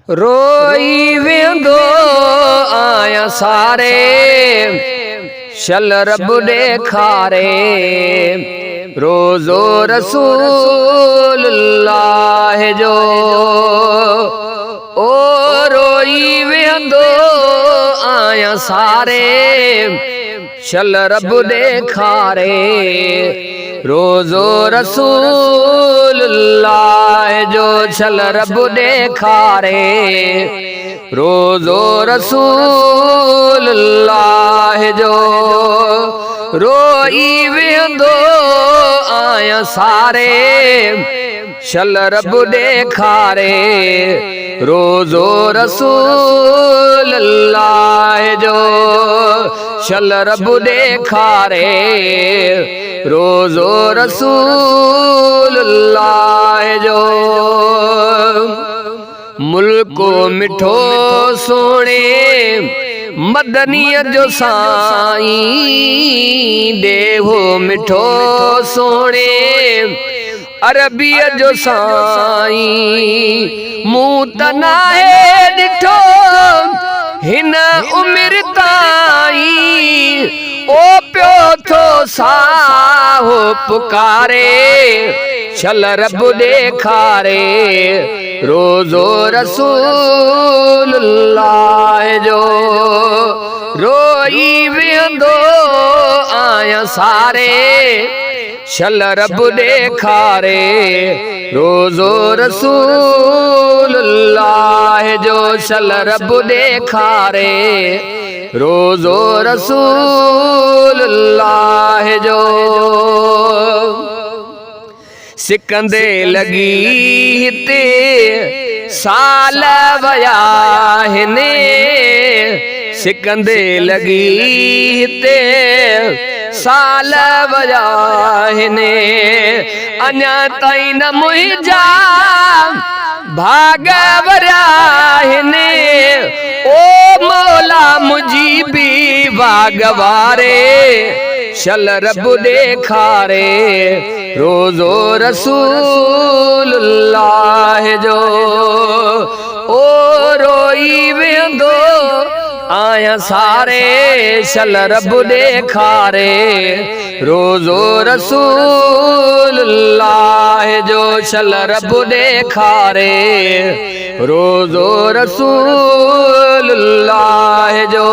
रोई वेंदो आया सारे शल रब ॾेखारे रोज़ो रसूलुल्लाह जो ओ रोई वेंदो आया सारे शल रब ॾेखारे रोज़ो रसूलुल्लाह जो शल रब ॾेखारे रोज़ो रसूलुल्लाह जो रोई वेंदो आया सारे शल रब ॾेखारे रोज़ो रसूलुल्लाह जो शल रब ॾेखारे रोज़ो रसूलुल्लाह जो मुल्को मिठो सोने मदनीअ जो साईं देवो मिठो सोने अरबीअ जो साईं मूं त नाहे ॾिठो हिन उमिरि ताईं ओ पियो थो साहो पुकारे शल रब ॾेखारे रोज़ो रसूलुल्लाह जो रोई वेंदो आया सारे शल रब ॾेखारे रोज़ो रसूलुल्लाह जो शल रब ॾेखारे रोज़ो रसूलुल्लाह जो सिकंदे लगी हिते साल वया हिने सिकंदे लगी हिते साल वया हिने अञा ताईं न मुंहिंजा भाग वरिया हिने ओ मौला मुंहिंजी बि वागवारे शल रब ॾेखारे रोज़ो रसूलुल्लाह जो ओ रोई वेंदो आया सारे शल रब ॾेखारे रोज़ो रसूलुल्लाह जो शल रब ॾेखारे रोज़ो रसूलुल्लाह जो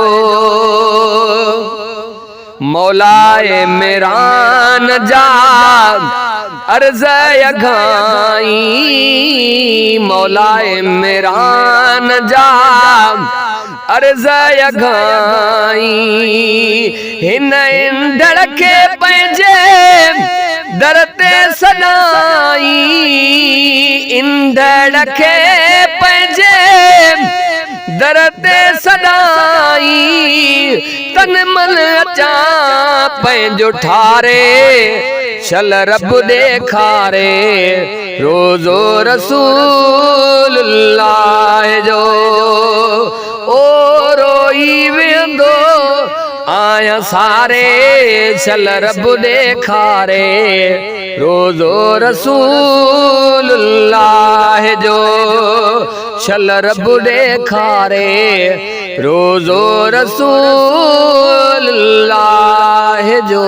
मौलाए मेरान जा अर्ज़ यघाई मौलाए मेरान जा अर्ज़ यघाई हिन इंदड़ खे पंहिंजे दर ते सॾाई इंदड़ खे पंहिंजे दर ते सॾाई तन मन अचां पंहिंजो ठारे शल रब ॾेखारे रोज़ो रसूलुल्लाह जो ओ रोई वेंदो आया सारे शल रब ॾेखारे रोज़ो रसूलुल्लाह जो शल रब ॾेखारे रोज़ो रसूलुल्लाह जो।